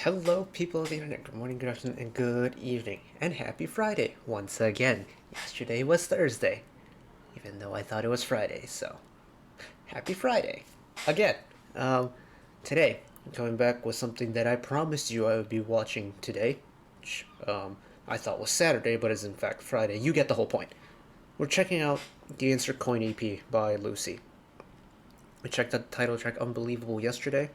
Hello, people of the internet. Good morning, good afternoon, and good evening. And happy Friday once again. Yesterday was Thursday, even though I thought it was Friday, so happy Friday again. Today, I'm coming back with something that I promised you I would be watching today, which I thought was Saturday, but is in fact Friday. You get the whole point. We're checking out the Insert Coin EP by Lucy. I checked out the title track Unbelievable yesterday.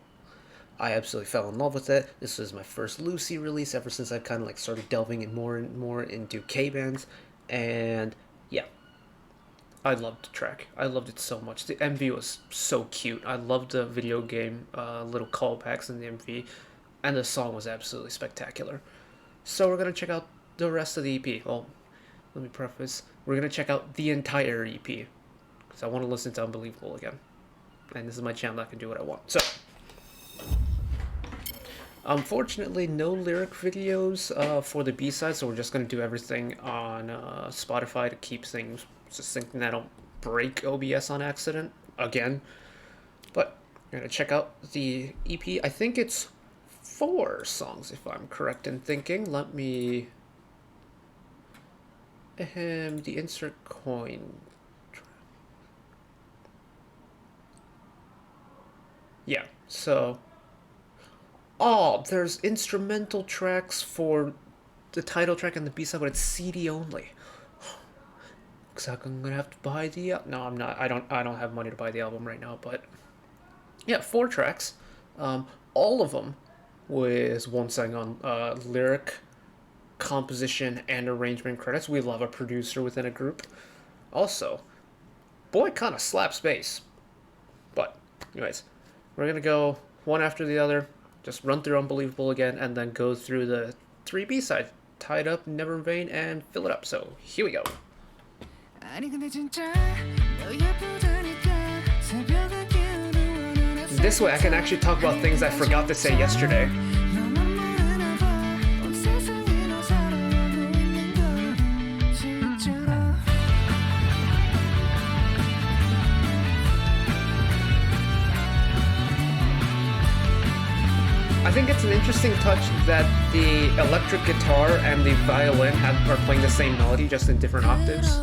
I absolutely fell in love with it. This was my first Lucy release ever since I kind of like started delving in more and more into K-bands, and yeah, I loved the track. I loved it so much. The MV was so cute. I loved the video game little callbacks in the MV, and the song was absolutely spectacular. So we're gonna check out the rest of the EP. Well, let me preface: we're gonna check out the entire EP because I want to listen to Unbelievable again, and this is my channel. I can do what I want. So. Unfortunately, no lyric videos for the B-side, so we're just going to do everything on Spotify to keep things succinct and I don't break OBS on accident again. But we're going to check out the EP. I think it's 4 songs, if I'm correct in thinking. Let me... the insert coin... Yeah, so... Oh, there's instrumental tracks for the title track and the B-side, but it's CD only. Looks like I'm gonna have to buy the... No, I'm not. I don't have money to buy the album right now, but... Yeah, 4 tracks. All of them with one song on lyric, composition, and arrangement credits. We love a producer within a group. Also, boy kind of slaps bass. But, anyways, we're gonna go one after the other. Just run through Unbelievable again, and then go through the 3 B-sides, Tied Up, Never in Vain, and Fill It Up. So, here we go. This way I can actually talk about things I forgot to say yesterday. I think it's an interesting touch that the electric guitar and the violin are playing the same melody, just in different octaves.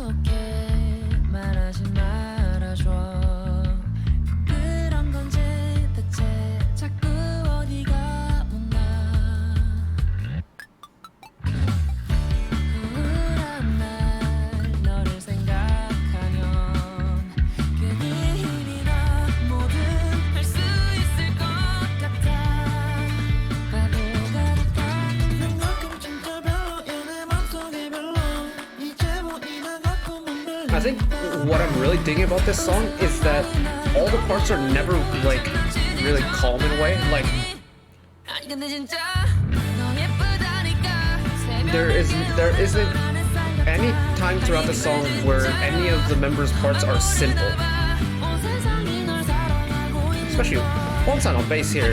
I think what I'm really digging about this song is that all the parts are never like really calm in a way. Like there isn't any time throughout the song where any of the members' parts are simple. Especially one song on bass here,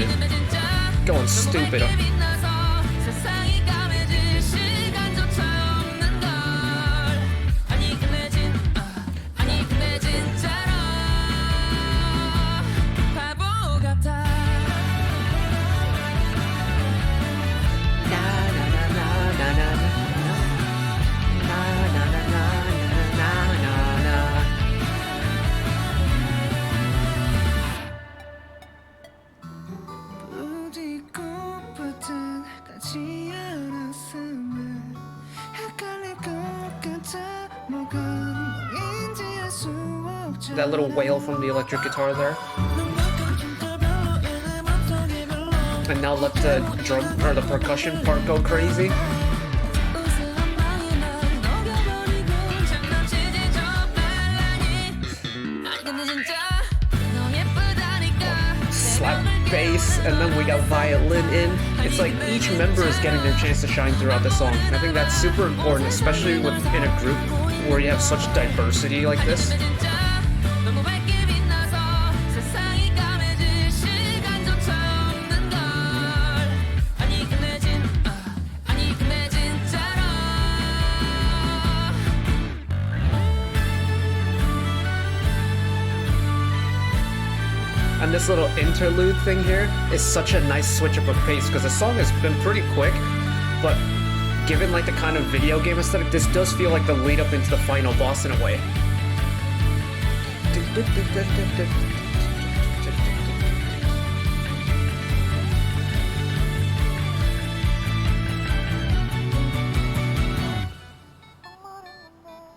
going stupid. That little wail from the electric guitar there. And now let the drum or the percussion part go crazy. Slap bass, and then we got violin in. It's like each member is getting their chance to shine throughout the song. I think that's super important, especially within a group where you have such diversity like this. And this little interlude thing here is such a nice switch up of pace because the song has been pretty quick, but given like the kind of video game aesthetic, this does feel like the lead up into the final boss in a way.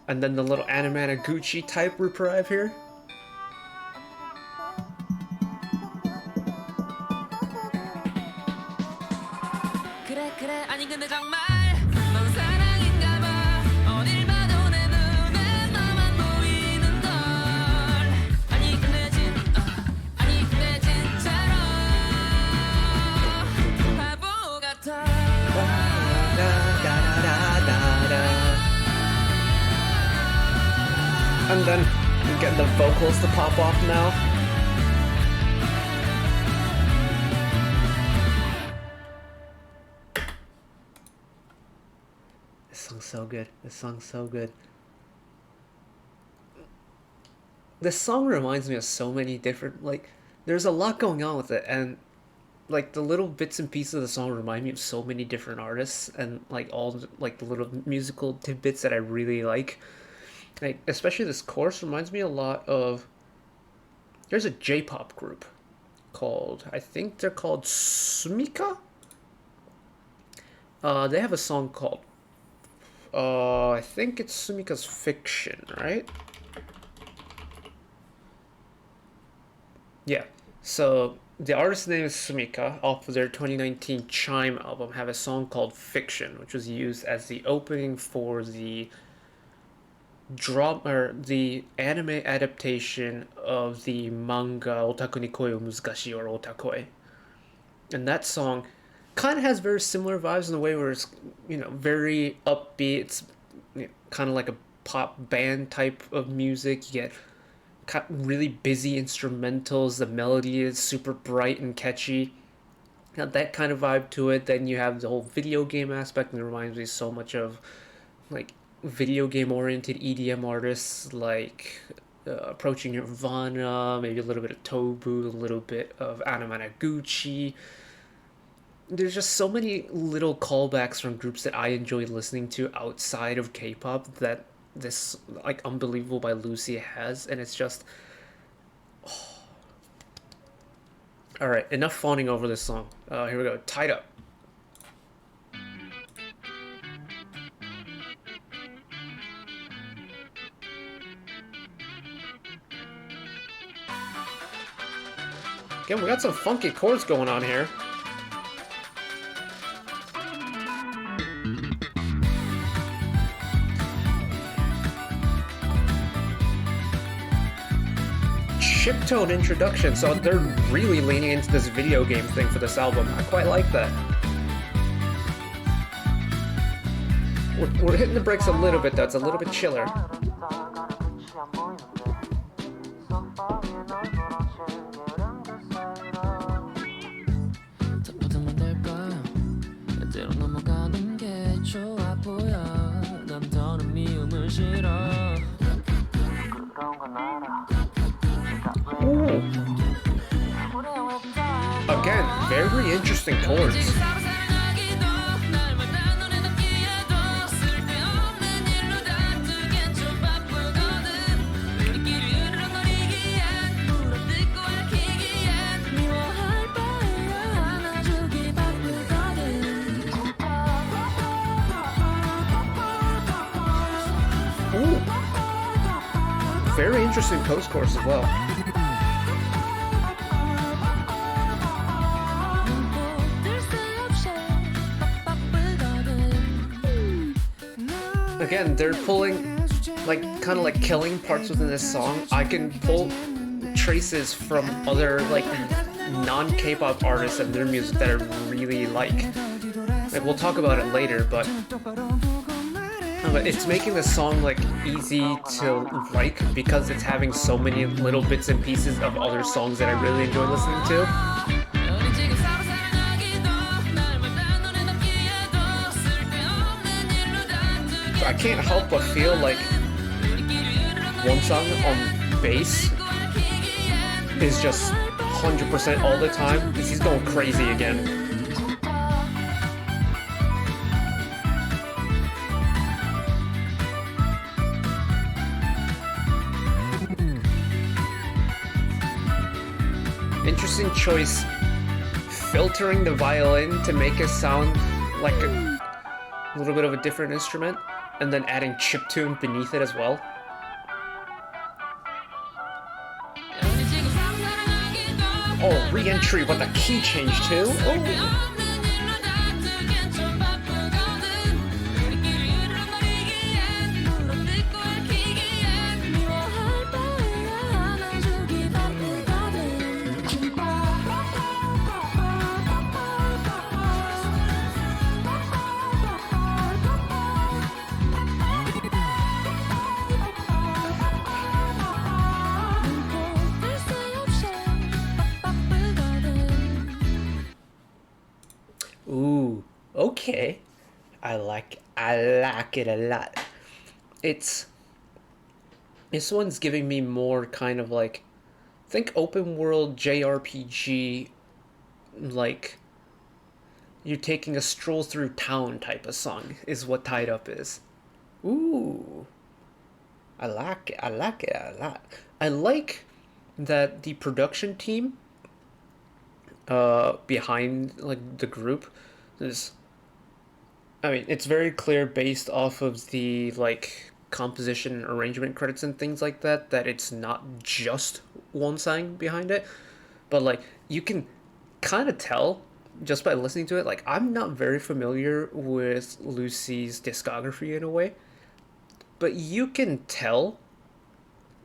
And then the little Anamanaguchi type reprieve here. And then you get the vocals to pop off now. This song's so good. This song's so good. This song reminds me of so many different, like, there's a lot going on with it, and like the little bits and pieces of the song remind me of so many different artists, and like all like the little musical tidbits that I really like. Like, especially this chorus reminds me a lot of, there's a J-pop group called, I think they're called Sumika. They have a song called, I think it's Sumika's Fiction, right? Yeah, so the artist's name is Sumika. Off of their 2019 Chime album, have a song called Fiction, which was used as the opening for the drama, or the anime adaptation of the manga Otaku ni Koi o Muzukashi, or Otakoi. And that song kind of has very similar vibes in the way where it's, you know, very upbeat. It's, you know, kind of like a pop band type of music. You get really busy instrumentals. The melody is super bright and catchy. Got that kind of vibe to it. Then you have the whole video game aspect, and it reminds me so much of like video game oriented EDM artists like Approaching Nirvana, maybe a little bit of Tobu, a little bit of Anamanaguchi. There's just so many little callbacks from groups that I enjoy listening to outside of K-pop that this like Unbelievable by Lucy has, and it's just, oh. All right, enough fawning over this song. Here we go. Tied Up. Again, we got some funky chords going on here. Chiptone introduction, so they're really leaning into this video game thing for this album. I quite like that. We're hitting the brakes a little bit though, it's a little bit chiller. Ooh. Again, very interesting chords. Ooh. Very interesting post-chorus as well. Again, they're pulling, like, kind of like killing parts within this song. I can pull traces from other, like, non-K-pop artists and their music that I really like. Like, we'll talk about it later, but it's making the song, like, easy to like because it's having so many little bits and pieces of other songs that I really enjoy listening to. I can't help but feel like one song on bass is just 100% all the time because he's going crazy again. Interesting choice, filtering the violin to make it sound like a little bit of a different instrument, and then adding chiptune beneath it as well. Oh, re-entry with a key change too. Oh. Ooh, okay. I like it a lot. It's this one's giving me more kind of like think open world JRPG, like you're taking a stroll through town type of song is what Tied Up is. Ooh, I like it. I like it a lot. I like that the production team behind like the group is, I mean, it's very clear based off of the like composition and arrangement credits and things like that that it's not just Wonsang behind it, but like you can kind of tell just by listening to it. Like I'm not very familiar with Lucy's discography in a way, but you can tell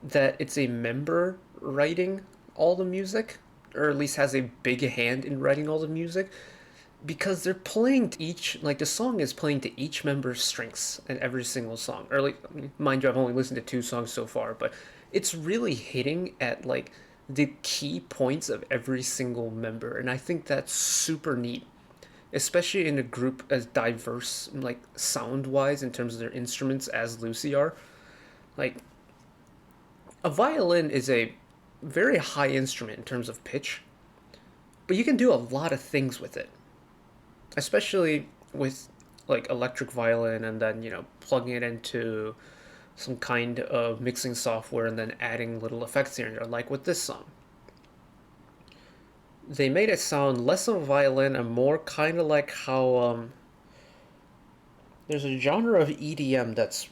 that it's a member writing all the music, or at least has a big hand in writing all the music, because they're playing to each, like the song is playing to each member's strengths in every single song. Or like, mind you, I've only listened to 2 songs so far, but it's really hitting at like the key points of every single member, and I think that's super neat, especially in a group as diverse, like sound wise, in terms of their instruments as Lucy are. Like a violin is a very high instrument in terms of pitch, but you can do a lot of things with it, especially with like electric violin and then, you know, plugging it into some kind of mixing software and then adding little effects here and there, like with this song. They made it sound less of a violin and more kind of like how there's a genre of EDM that's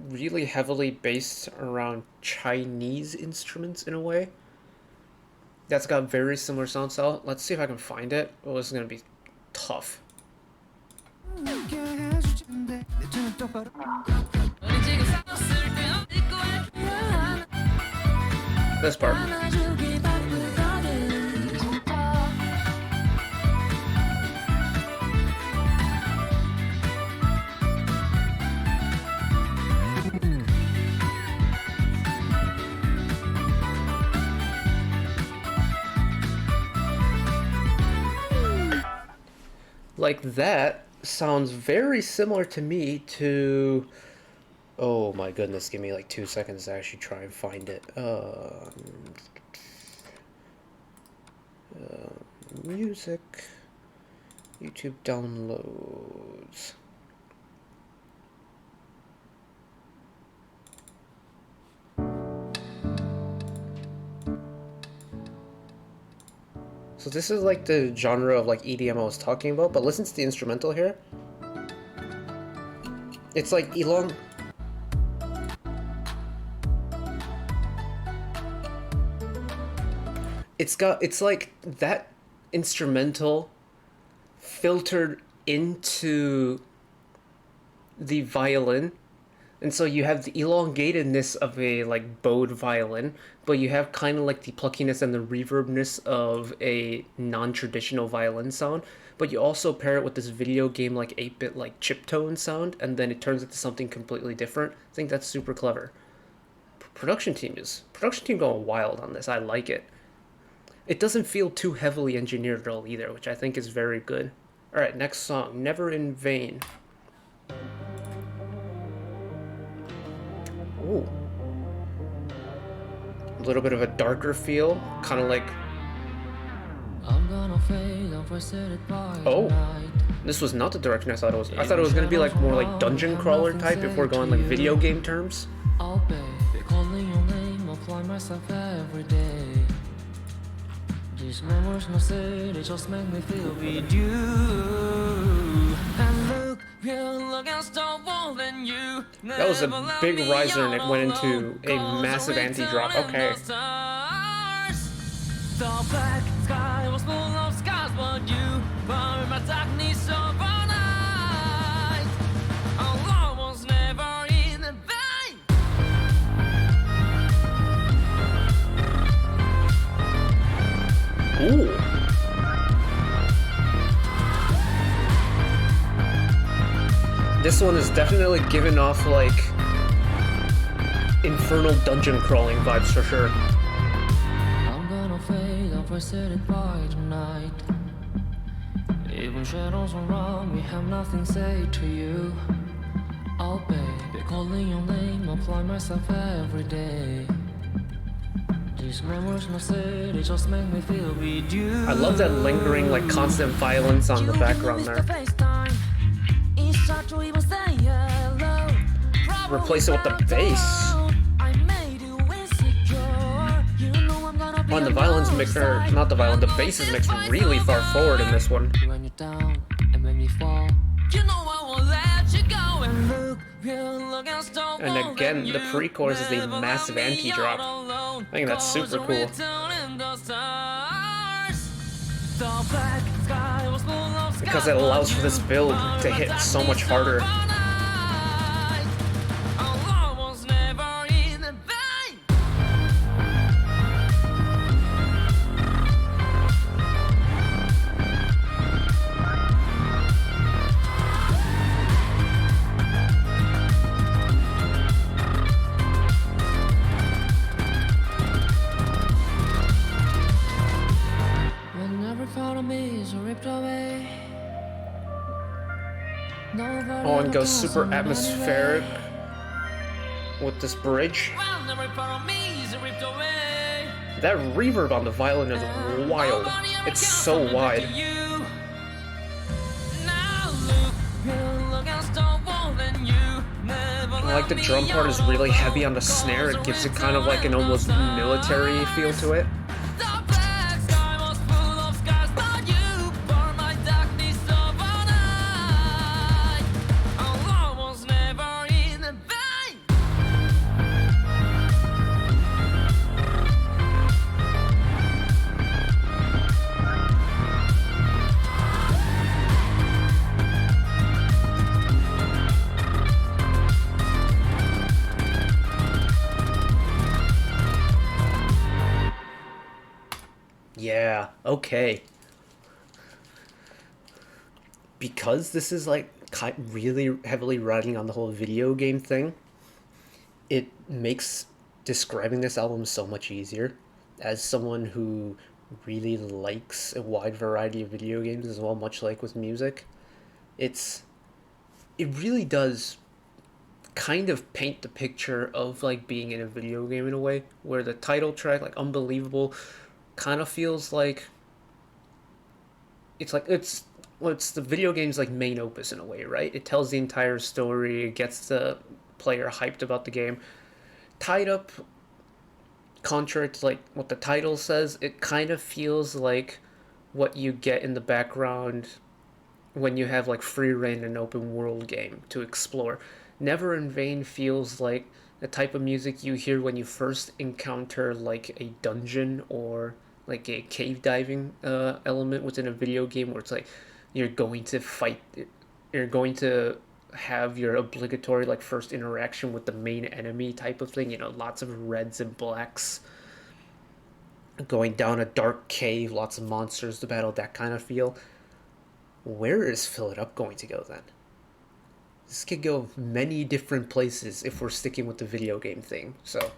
really heavily based around Chinese instruments in a way. That's got very similar sound style. Let's see if I can find it. Oh, this is gonna be tough. This part. Like that sounds very similar to me to, oh my goodness, give me like 2 seconds to actually try and find it. Music, YouTube downloads. So this is like the genre of like EDM I was talking about, but listen to the instrumental here. It's like elong. It's like that instrumental filtered into the violin, and so you have the elongatedness of a like bowed violin, but you have kind of like the pluckiness and the reverbness of a non-traditional violin sound. But you also pair it with this video game like 8-bit like chip tone sound, and then it turns into something completely different. I think that's super clever. Production team going wild on this. I like it. It doesn't feel too heavily engineered at all either, which I think is very good. All right, next song, Never in Vain. Ooh. A little bit of a darker feel, kind of like. Oh, this was not the direction I thought it was. I thought it was gonna be like more like dungeon crawler type if we're going like video game terms. I'll be calling your name, apply myself every day. These memories, no say, they just make me feel with you. And look, we're against the wall and you. That was a big riser and it went into a massive anti-drop. Okay. The black sky was full of scars, but you were my darkness overnight. Our love was never in vain. Ooh. This one is definitely giving off like infernal dungeon crawling vibes for sure. Set it by tonight. Even shadows around me have nothing to say to you. I'll be calling your name, apply myself every day. These memories, no say, they just make me feel with you. I love that lingering, like constant violence on the background there. Replace it with the bass. On the violence mix, or not the violin, the bass is mixed really far forward in this one. When you're down and when you fall, you know I won't let you go. And look against the wall. And again, the pre-chorus is a massive anti-drop. I think that's super cool. Because it allows for this build to hit so much harder. Oh, and goes super atmospheric with this bridge. That reverb on the violin is wild. It's so wide. I like the drum part is really heavy on the snare. It gives it kind of like an almost military feel to it. Yeah, okay. Because this is like really heavily riding on the whole video game thing, it makes describing this album so much easier. As someone who really likes a wide variety of video games as well, much like with music, it really does kind of paint the picture of like being in a video game in a way, where the title track, like Unbelievable, kind of feels like it's the video game's like main opus in a way, right? It tells the entire story, it gets the player hyped about the game. Tied Up, contrary to like what the title says, it kind of feels like what you get in the background when you have like free reign in an open world game to explore. Never in Vain feels like the type of music you hear when you first encounter like a dungeon or like a cave diving element within a video game, where it's like you're going to fight, you're going to have your obligatory like first interaction with the main enemy type of thing, you know, lots of reds and blacks, going down a dark cave, lots of monsters to battle, that kind of feel. Where is Fill It Up going to go then? This could go many different places if we're sticking with the video game thing, so.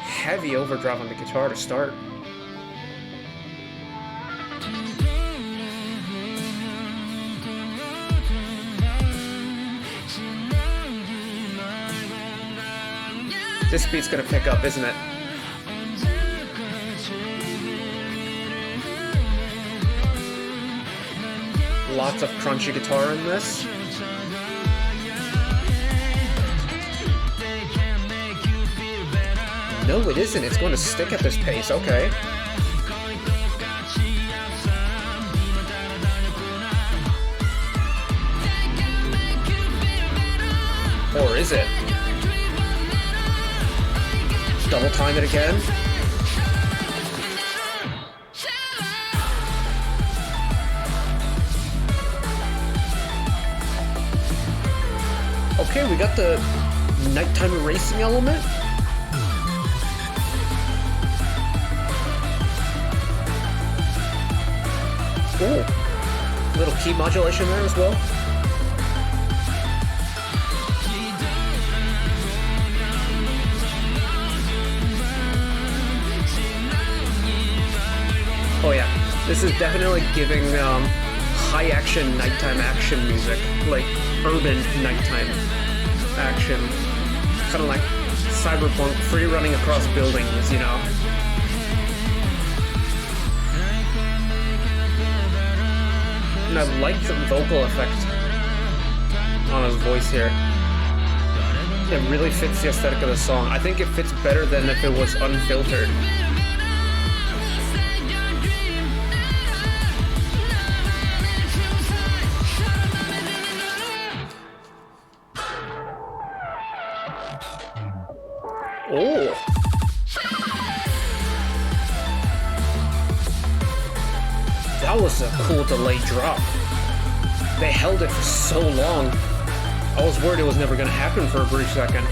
Heavy overdrive on the guitar to start. This beat's gonna pick up, isn't it? Lots of crunchy guitar in this. No, it isn't. It's going to stick at this pace. Okay. Or is it? Double time it again. Okay, we got the nighttime racing element. Ooh, little key modulation there as well. Oh yeah, this is definitely giving high action nighttime action music, like urban nighttime action, kind of like cyberpunk, free running across buildings, you know. And I like the vocal effect on his voice here. It really fits the aesthetic of the song. I think it fits better than if it was unfiltered. Oh! That was a cool delayed drop. They held it for so long. I was worried it was never going to happen for a brief second.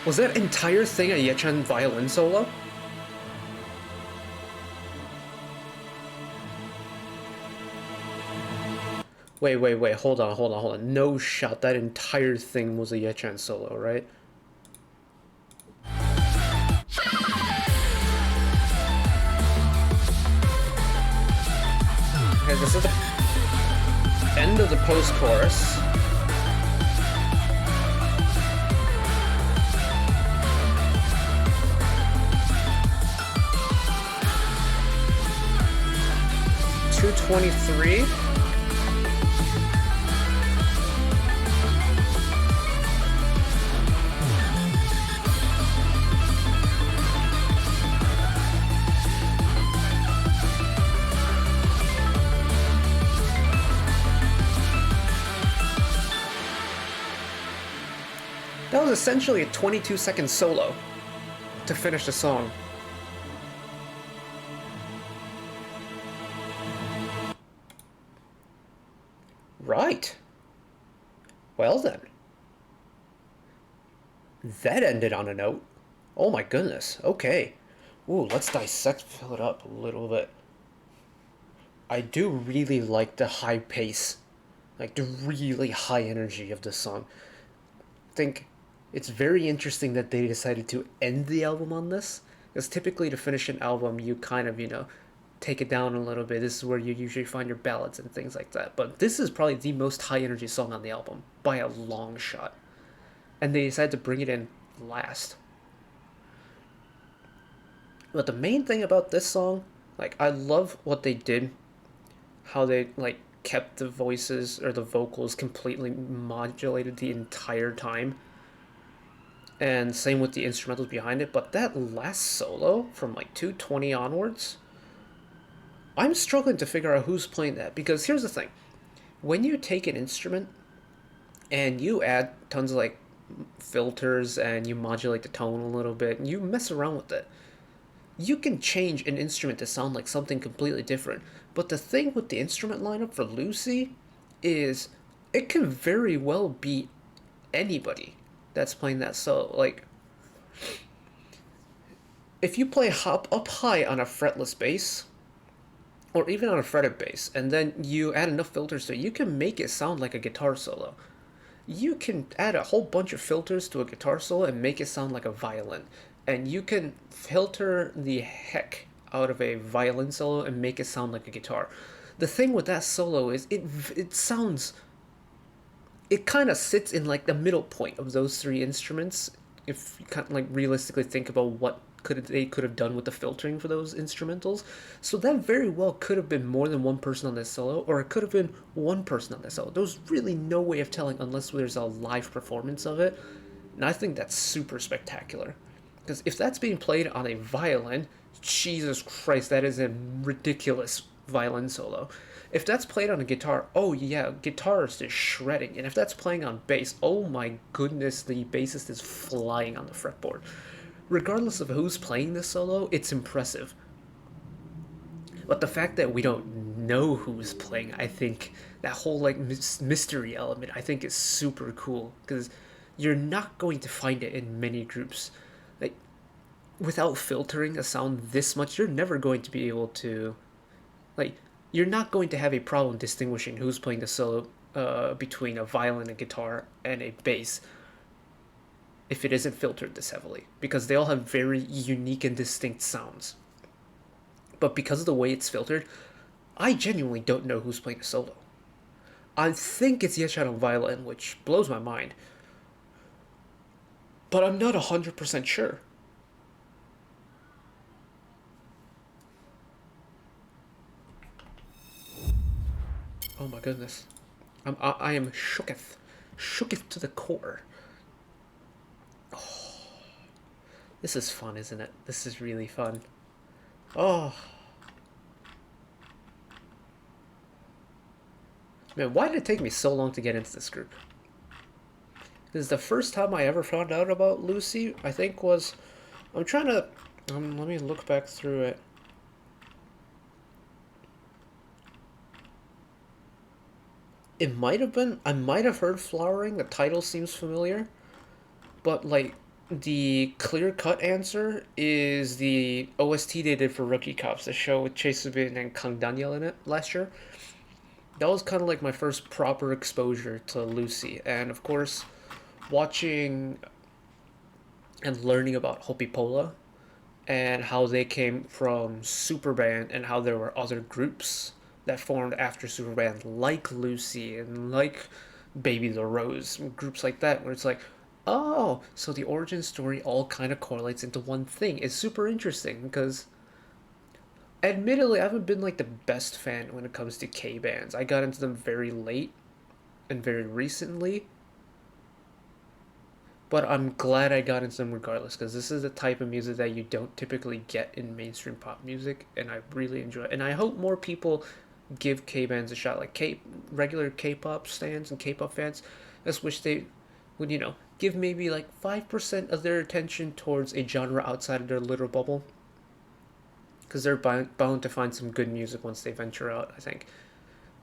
Was that entire thing a Ye-chan violin solo? Wait, hold on. No shot, that entire thing was a Ye-chan solo, right? Okay, this is the end of the post-chorus. .23. That was essentially a 22-second solo to finish the song. Right. Well then. That ended on a note. Oh my goodness. Okay. Ooh, let's fill it up a little bit. I do really like the high pace, like the really high energy of the song. I think it's very interesting that they decided to end the album on this. Because typically to finish an album, you kind of, take it down a little bit. This is where you usually find your ballads and things like that. But this is probably the most high energy song on the album by a long shot. And they decided to bring it in last. But the main thing about this song, like, I love what they did. How they, like, kept the voices or the vocals completely modulated the entire time. And same with the instrumentals behind it. But that last solo from like 2:20 onwards, I'm struggling to figure out who's playing that, because here's the thing. When you take an instrument and you add tons of like filters and you modulate the tone a little bit and you mess around with it, you can change an instrument to sound like something completely different. But the thing with the instrument lineup for Lucy is it can very well be anybody that's playing that solo. Like, if you play hop up high on a fretless bass, or even on a fretted bass, and then you add enough filters to it, you can make it sound like a guitar solo. You can add a whole bunch of filters to a guitar solo and make it sound like a violin. And you can filter the heck out of a violin solo and make it sound like a guitar. The thing with that solo is it sounds, it kind of sits in like the middle point of those three instruments. If you kind of like realistically think about what they could have done with the filtering for those instrumentals, so that very well could have been more than one person on this solo, or it could have been one person on this solo. There's really no way of telling unless there's a live performance of it, and I think that's super spectacular. Because if that's being played on a violin, Jesus Christ, that is a ridiculous violin solo. If that's played on a guitar, oh yeah, guitarist is shredding. And if that's playing on bass, oh my goodness, the bassist is flying on the fretboard. Regardless of who's playing this solo, it's impressive. But the fact that we don't know who's playing, I think that whole like mystery element, I think is super cool because you're not going to find it in many groups. Like without filtering a sound this much, you're never going to be able to like you're not going to have a problem distinguishing who's playing the solo between a violin, a guitar, and a bass if it isn't filtered this heavily, because they all have very unique and distinct sounds. But because of the way it's filtered, I genuinely don't know who's playing the solo. I think it's Yeshan on violin, which blows my mind, but I'm not 100% sure. Oh my goodness. I am shooketh to the core. This is fun, isn't it? This is really fun. Oh. Man, why did it take me so long to get into this group? Because the first time I ever found out about Lucy, I think was... I'm trying to... let me look back through it. It might have been... I might have heard Flowering. The title seems familiar. But, like, the clear-cut answer is the OST they did for Rookie Cops, the show with Chase Subin and Kang Daniel in it last year. That was kind of like my first proper exposure to Lucy. And, of course, watching and learning about Hopi Pola and how they came from Superband and how there were other groups that formed after Superband, like Lucy and like Baby the Rose, groups like that, where it's like, oh, so the origin story all kind of correlates into one thing. It's super interesting because, admittedly, I haven't been like the best fan when it comes to K bands. I got into them very late and very recently, but I'm glad I got into them regardless because this is the type of music that you don't typically get in mainstream pop music, and I really enjoy it. And I hope more people give K bands a shot, like regular K-pop stands and K-pop fans. I just wish they would, give maybe like 5% of their attention towards a genre outside of their little bubble, because they're bound to find some good music once they venture out, I think.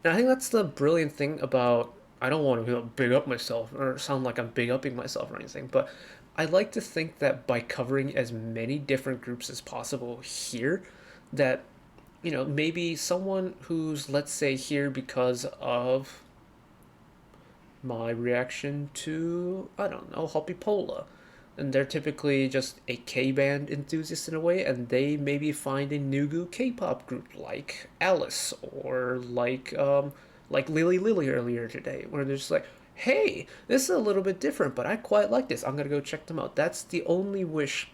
And I think that's the brilliant thing about, I don't want to big up myself or sound like I'm big upping myself or anything, but I like to think that by covering as many different groups as possible here, that, maybe someone who's, let's say, here because of my reaction to, I don't know, Hopi Pola. And they're typically just a K band enthusiast in a way, and they maybe find a Nugu K-pop group like Alice or like Lily Lily earlier today, where they're just like, hey, this is a little bit different, but I quite like this. I'm gonna go check them out. That's the only wish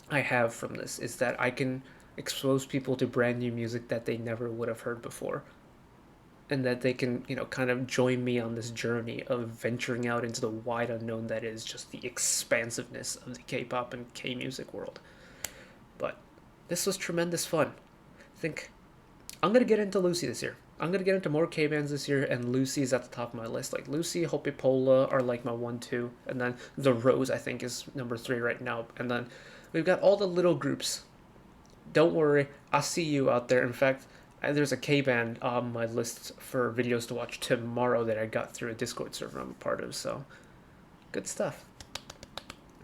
I have from this, is that I can expose people to brand new music that they never would have heard before, and that they can, kind of join me on this journey of venturing out into the wide unknown that is just the expansiveness of the K-pop and K-music world. But this was tremendous fun. I think I'm gonna get into Lucy this year. I'm gonna get into more K bands this year, and Lucy's at the top of my list. Like Lucy, Hopi Pola are like my 1-2, and then The Rose I think is number 3 right now. And then we've got all the little groups. Don't worry, I'll see you out there. In fact, there's a K band on my list for videos to watch tomorrow that I got through a Discord server I'm a part of. So good stuff.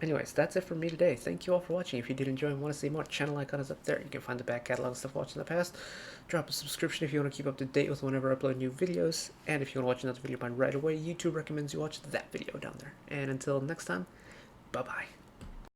Anyways, that's it for me today. Thank you all for watching. If you did enjoy and want to see more, channel icon is up there. You can find the back catalog stuff watched in the past. Drop a subscription if you want to keep up to date with whenever I upload new videos. And if you want to watch another video mine right away, YouTube recommends you watch that video down there. And until next time, bye-bye.